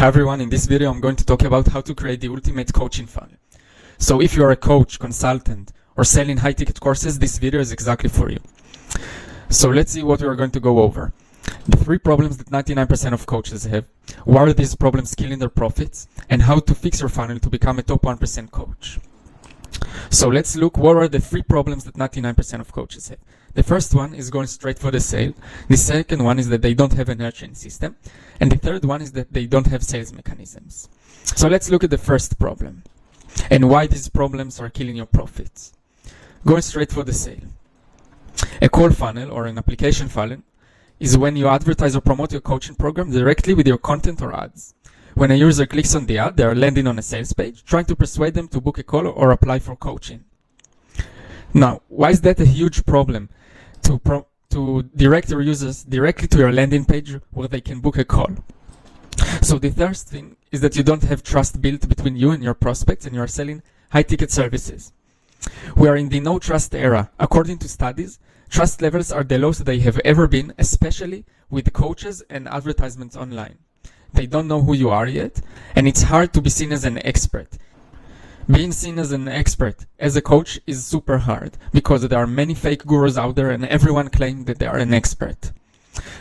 Hi everyone, in this video I'm going to talk about how to create the ultimate coaching funnel. So if you are a coach, consultant, or selling high-ticket courses, this video is exactly for you. So let's see what we are going to go over. The 3 problems that 99% of coaches have, why are these problems killing their profits, and how to fix your funnel to become a top 1% coach. So let's look what are the 3 problems that 99% of coaches have. The first one is going straight for the sale. The second one is that they don't have a nurturing system. And the third one is that they don't have sales mechanisms. So let's look at the first problem and why these problems are killing your profits. Going straight for the sale. A call funnel or an application funnel is when you advertise or promote your coaching program directly with your content or ads. When a user clicks on the ad, they are landing on a sales page, trying to persuade them to book a call or apply for coaching. Now, why is that a huge problem? To direct your users directly to your landing page where they can book a call. So the first thing is that you don't have trust built between you and your prospects, and you are selling high-ticket services. We are in the no-trust era. According to studies, trust levels are the lowest they have ever been, especially with coaches and advertisements online. They don't know who you are yet, and it's hard to be seen as an expert. Being seen as an expert as a coach is super hard because there are many fake gurus out there and everyone claims that they are an expert.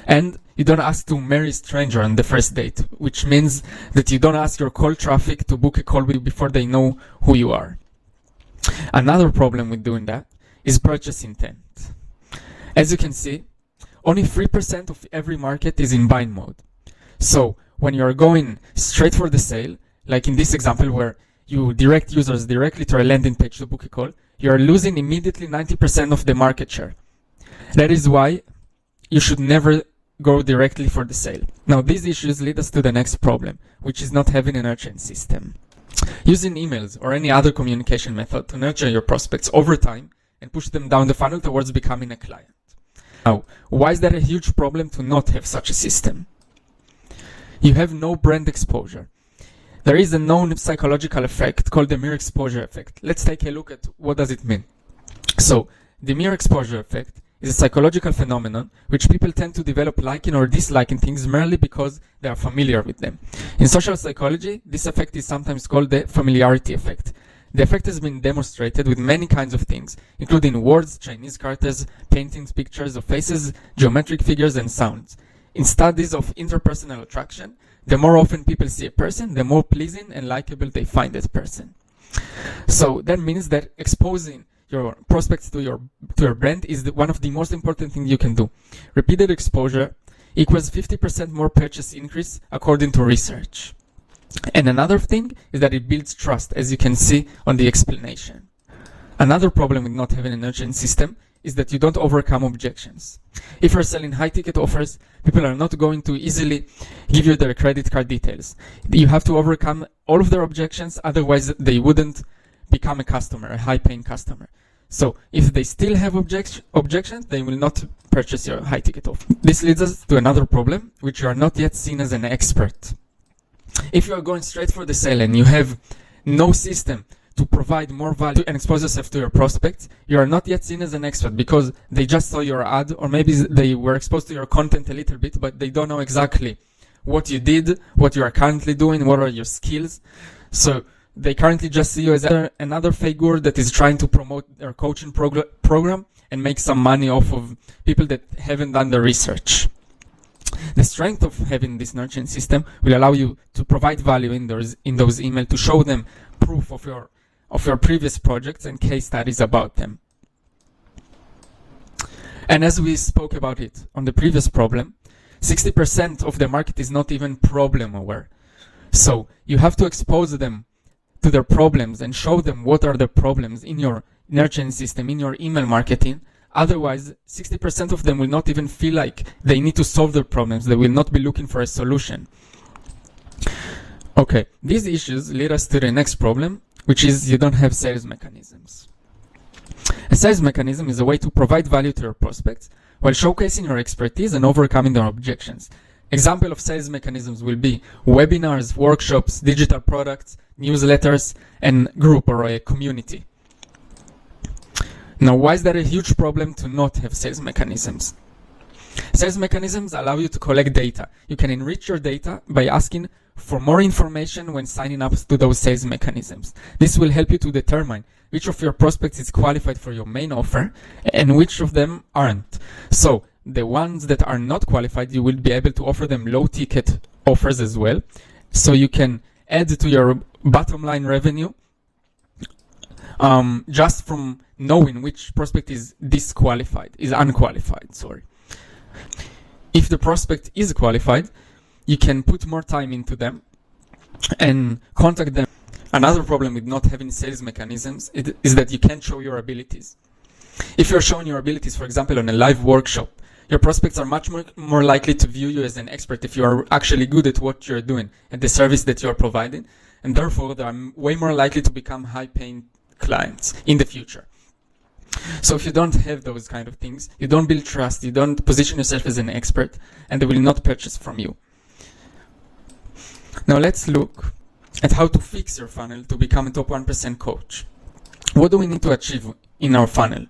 And you don't ask to marry a stranger on the first date, which means that you don't ask your call traffic to book a call with you before they know who you are. Another problem with doing that is purchase intent. As you can see, only 3% of every market is in buying mode. So when you are going straight for the sale, like in this example where you direct users directly to a landing page to book a call, you are losing immediately 90% of the market share. That is why you should never go directly for the sale. Now, these issues lead us to the next problem, which is not having a nurturing system. Using emails or any other communication method to nurture your prospects over time and push them down the funnel towards becoming a client. Now, why is that a huge problem to not have such a system? You have no brand exposure. There is a known psychological effect called the mere exposure effect. Let's take a look at what does it mean. So, the mere exposure effect is a psychological phenomenon which people tend to develop liking or disliking things merely because they are familiar with them. In social psychology, this effect is sometimes called the familiarity effect. The effect has been demonstrated with many kinds of things, including words, Chinese characters, paintings, pictures of faces, geometric figures, and sounds. In studies of interpersonal attraction, the more often people see a person, the more pleasing and likable they find that person. So that means that exposing your prospects to your brand is one of the most important things you can do. Repeated exposure equals 50% more purchase increase according to research. And another thing is that it builds trust, as you can see on the explanation. Another problem with not having a nurturing system is that you don't overcome objections. If you're selling high-ticket offers, people are not going to easily give you their credit card details. You have to overcome all of their objections, otherwise they wouldn't become a customer, a high-paying customer. So if they still have objections, they will not purchase your high-ticket offer. This leads us to another problem, which you are not yet seen as an expert. If you are going straight for the sale and you have no system to provide more value and expose yourself to your prospects, you are not yet seen as an expert because they just saw your ad, or maybe they were exposed to your content a little bit, but they don't know exactly what you did, what you are currently doing, what are your skills. So they currently just see you as another fake guru that is trying to promote their coaching program and make some money off of people that haven't done the research. The strength of having this nurturing system will allow you to provide value in those emails, to show them proof of your previous projects and case studies about them. And as we spoke about it on the previous problem, 60% of the market is not even problem aware. So you have to expose them to their problems and show them what are the problems in your nurturing system, in your email marketing. Otherwise, 60% of them will not even feel like they need to solve their problems. They will not be looking for a solution. Okay, these issues lead us to the next problem, which is you don't have sales mechanisms. A sales mechanism is a way to provide value to your prospects while showcasing your expertise and overcoming their objections. Example of sales mechanisms will be webinars, workshops, digital products, newsletters, and group or a community. Now, why is that a huge problem to not have sales mechanisms? Sales mechanisms allow you to collect data. You can enrich your data by asking for more information when signing up to those sales mechanisms. This will help you to determine which of your prospects is qualified for your main offer and which of them aren't. So the ones that are not qualified, you will be able to offer them low ticket offers as well. So you can add to your bottom line revenue just from knowing which prospect is unqualified, sorry. If the prospect is qualified, you can put more time into them and contact them. Another problem with not having sales mechanisms is that you can't show your abilities. If you're showing your abilities, for example, on a live workshop, your prospects are much more likely to view you as an expert if you are actually good at what you're doing and the service that you're providing, and therefore they are way more likely to become high-paying clients in the future. So if you don't have those kind of things, you don't build trust, you don't position yourself as an expert, and they will not purchase from you. Now let's look at how to fix your funnel to become a top 1% coach. What do we need to achieve in our funnel?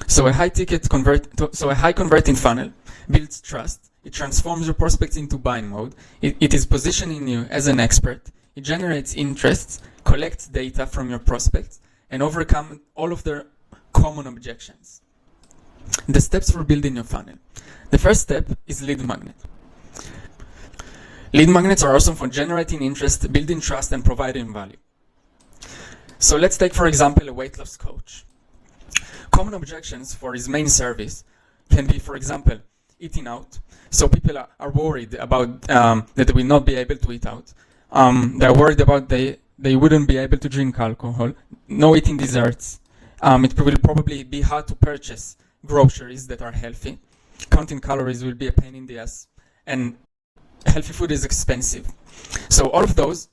So a high converting funnel builds trust. It transforms your prospects into buying mode. It is positioning you as an expert. It generates interests, collects data from your prospects, and overcome all of their common objections. The steps for building your funnel. The first step is lead magnet. Lead magnets are awesome for generating interest, building trust, and providing value. So let's take, for example, a weight loss coach. Common objections for his main service can be, for example, eating out. So people are worried about that they will not be able to eat out. They're worried about they wouldn't be able to drink alcohol, no eating desserts. It will probably be hard to purchase groceries that are healthy. Counting calories will be a pain in the ass, and healthy food is expensive. So all of those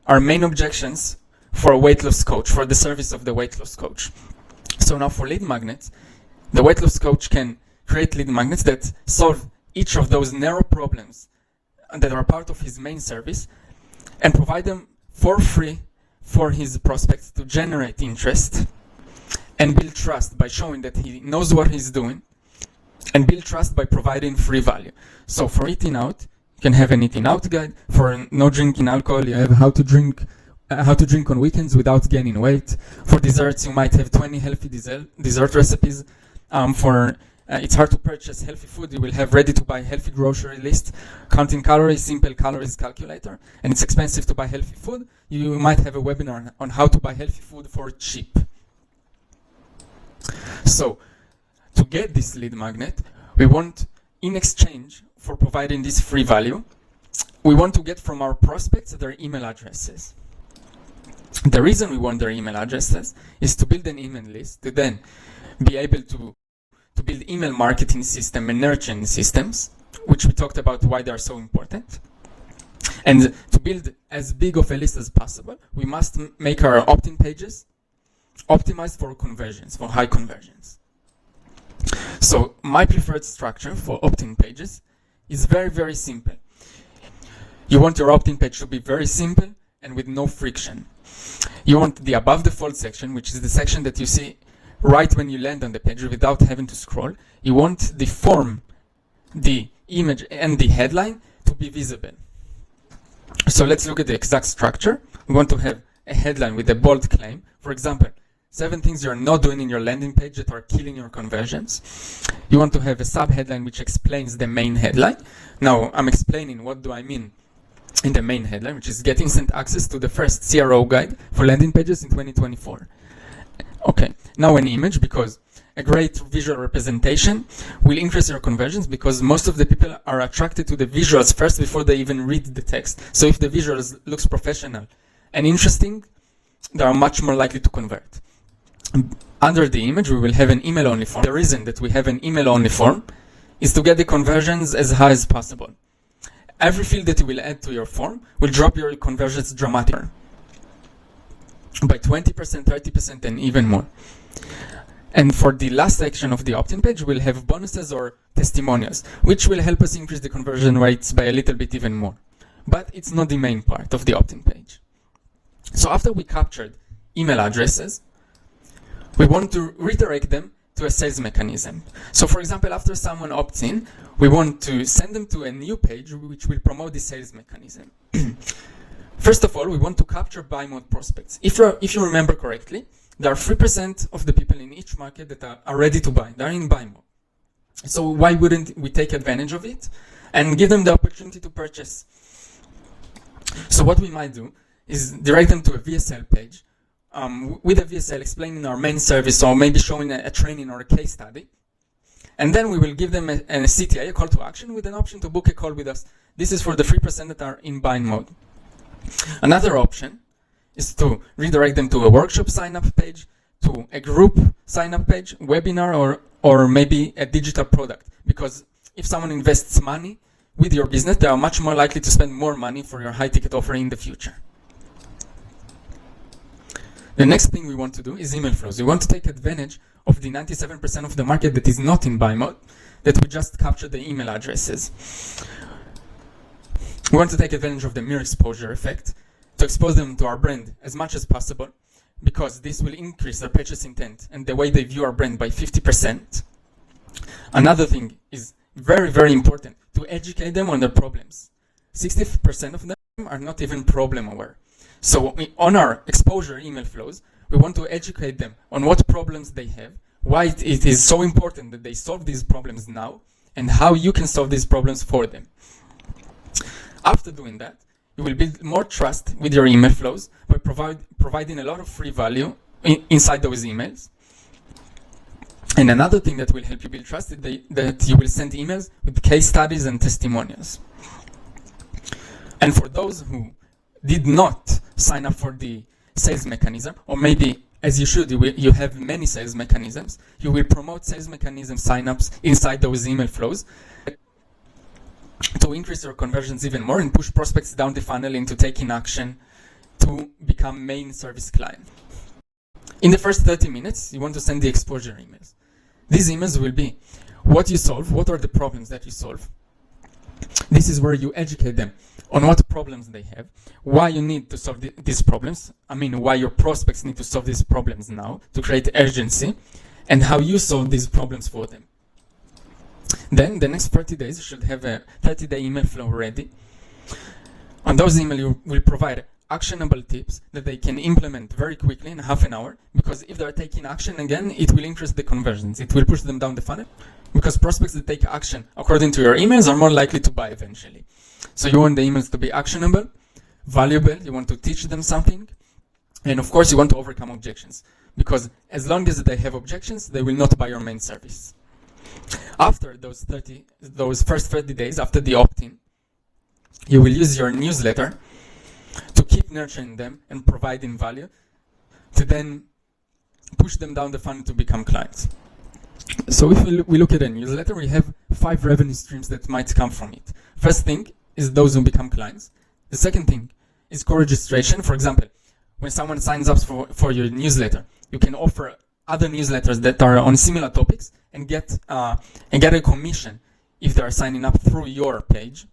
are main objections for a weight loss coach, for the service of the weight loss coach. So now for lead magnets, the weight loss coach can create lead magnets that solve each of those narrow problems that are part of his main service and provide them for free for his prospects to generate interest and build trust by showing that he knows what he's doing, and build trust by providing free value. So for eating out, you can have an eating out guide. For no drinking alcohol, you have how to drink on weekends without gaining weight. For desserts, you might have 20 healthy dessert recipes. It's hard to purchase healthy food, you will have ready-to-buy healthy grocery list. Counting calories, simple calories calculator. And it's expensive to buy healthy food. You might have a webinar on how to buy healthy food for cheap. So, to get this lead magnet, we want, in exchange for providing this free value, we want to get from our prospects their email addresses. The reason we want their email addresses is to build an email list, to then be able to build email marketing system and nurturing systems, which we talked about why they are so important. And to build as big of a list as possible, we must make our opt-in pages optimized for conversions, for high conversions. So my preferred structure for opt-in pages is very, very simple. You want your opt-in page to be very simple and with no friction. You want the above default section, which is the section that you see right when you land on the page without having to scroll. You want the form, the image, and the headline to be visible. So let's look at the exact structure. We want to have a headline with a bold claim. For example, 7 things you're not doing in your landing page that are killing your conversions. You want to have a sub-headline which explains the main headline. Now, I'm explaining what do I mean in the main headline, which is get instant access to the first CRO guide for landing pages in 2024. Okay, now an image, because a great visual representation will increase your conversions, because most of the people are attracted to the visuals first before they even read the text. So if the visuals looks professional and interesting, they are much more likely to convert. Under the image, we will have an email-only form. The reason that we have an email-only form is to get the conversions as high as possible. Every field that you will add to your form will drop your conversions dramatically, by 20%, 30%, and even more. And for the last section of the opt-in page, we'll have bonuses or testimonials, which will help us increase the conversion rates by a little bit even more. But it's not the main part of the opt-in page. So after we captured email addresses, we want to redirect them to a sales mechanism. So for example, after someone opts in, we want to send them to a new page which will promote the sales mechanism. First of all, we want to capture buy mode prospects. If you remember correctly, there are 3% of the people in each market that are ready to buy. They're in buy mode. So why wouldn't we take advantage of it and give them the opportunity to purchase? So what we might do is direct them to a VSL page with a VSL explaining our main service, or maybe showing a training or a case study. And then we will give them a CTA, a call to action, with an option to book a call with us. This is for the 3% that are in buying mode. Another option is to redirect them to a workshop sign-up page, to a group sign-up page, webinar, or maybe a digital product. Because if someone invests money with your business, they are much more likely to spend more money for your high-ticket offer in the future. The next thing we want to do is email flows. We want to take advantage of the 97% of the market that is not in buy mode, that we just capture the email addresses. We want to take advantage of the mirror exposure effect to expose them to our brand as much as possible, because this will increase their purchase intent and the way they view our brand by 50%. Another thing is very, very important, to educate them on their problems. 60% of them are not even problem aware. So on our exposure email flows, we want to educate them on what problems they have, why it is so important that they solve these problems now, and how you can solve these problems for them. After doing that, you will build more trust with your email flows by providing a lot of free value inside those emails. And another thing that will help you build trust is that you will send emails with case studies and testimonials. And for those who did not sign up for the sales mechanism, or maybe as you should, you have many sales mechanisms, you will promote sales mechanism signups inside those email flows to increase your conversions even more and push prospects down the funnel into taking action to become main service client. In the first 30 minutes, you want to send the exposure emails. These emails will be what you solve, what are the problems that you solve. This is where you educate them on what problems they have, why you need to solve these problems, why your prospects need to solve these problems now to create urgency, and how you solve these problems for them. Then the next 30 days you should have a 30-day email flow ready. On those emails you will provide actionable tips that they can implement very quickly in half an hour, because if they're taking action again, it will increase the conversions. It will push them down the funnel, because prospects that take action according to your emails are more likely to buy eventually. So you want the emails to be actionable, valuable, you want to teach them something, and of course you want to overcome objections, because as long as they have objections, they will not buy your main service. After those first 30 days, after the opt-in, you will use your newsletter to keep nurturing them and providing value, to then push them down the funnel to become clients. So if we look at a newsletter, we have 5 revenue streams that might come from it. First thing is those who become clients. The second thing is co-registration. For example, when someone signs up for your newsletter, you can offer other newsletters that are on similar topics and get a commission if they are signing up through your page.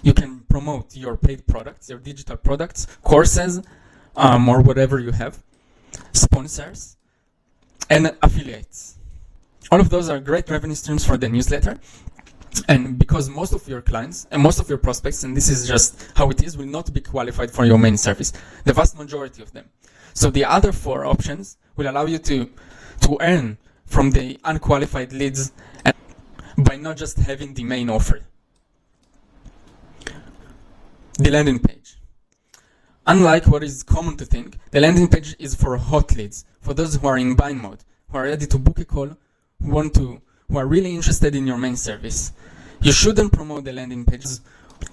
You can promote your paid products, your digital products, courses, or whatever you have, sponsors, and affiliates. All of those are great revenue streams for the newsletter. And because most of your clients and most of your prospects, and this is just how it is, will not be qualified for your main service, the vast majority of them. So the other 4 options will allow you to earn from the unqualified leads by not just having the main offer. The landing page. Unlike what is common to think, the landing page is for hot leads, for those who are in buying mode, who are ready to book a call, who are really interested in your main service. You shouldn't promote the landing pages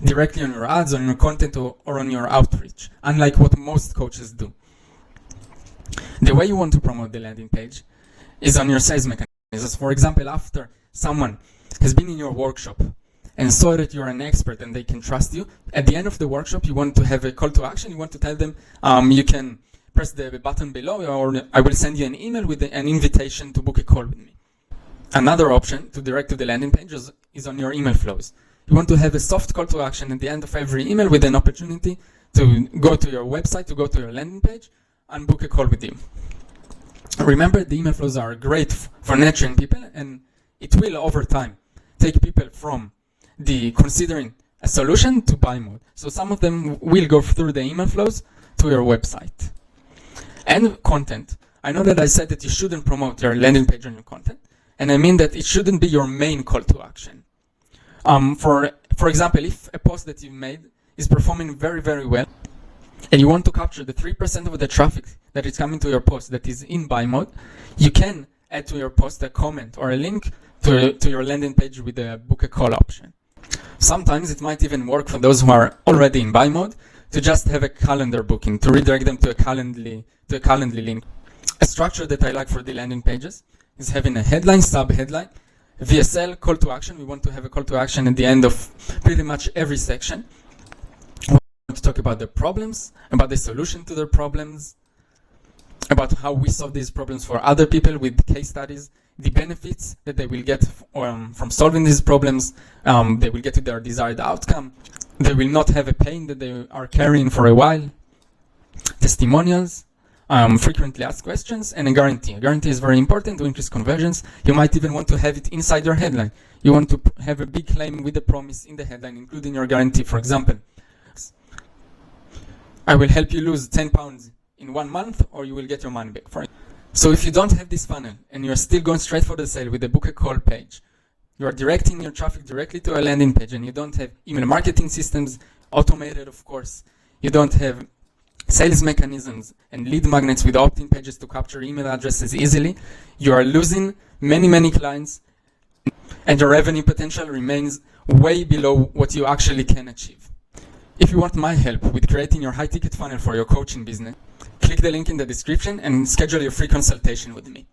directly on your ads, on your content, or on your outreach, unlike what most coaches do. The way you want to promote the landing page is on your sales mechanisms. For example, after someone has been in your workshop and saw that you're an expert and they can trust you, at the end of the workshop, you want to have a call to action. You want to tell them you can press the button below, or I will send you an email with an invitation to book a call with me. Another option to direct to the landing page is on your email flows. You want to have a soft call to action at the end of every email with an opportunity to go to your website, to go to your landing page, and book a call with you. Remember, the email flows are great for nurturing people, and it will over time take people from the considering a solution to buy mode. So some of them will go through the email flows to your website. And content. I know that I said that you shouldn't promote your landing page on your content, and I mean that it shouldn't be your main call to action. For example, if a post that you've made is performing very, very well, and you want to capture the 3% of the traffic that is coming to your post that is in buy mode, you can add to your post a comment or a link to your landing page with the book a call option. Sometimes it might even work for those who are already in buy mode to just have a calendar booking, to redirect them to a Calendly link. A structure that I like for the landing pages is having a headline, sub-headline, VSL, call to action. We want to have a call to action at the end of pretty much every section. We want to talk about the problems, about the solution to their problems, about how we solve these problems for other people with case studies, the benefits that they will get from solving these problems. They will get to their desired outcome. They will not have a pain that they are carrying for a while. Testimonials, frequently asked questions, and a guarantee. A guarantee is very important to increase conversions. You might even want to have it inside your headline. You want to have a big claim with a promise in the headline, including your guarantee. For example, I will help you lose 10 pounds in 1 month, or you will get your money back. So if you don't have this funnel and you're still going straight for the sale with the book a call page, you are directing your traffic directly to a landing page, and you don't have email marketing systems, automated of course, you don't have sales mechanisms and lead magnets with opt-in pages to capture email addresses easily, you are losing many clients, and your revenue potential remains way below what you actually can achieve. If you want my help with creating your high-ticket funnel for your coaching business, click the link in the description and schedule your free consultation with me.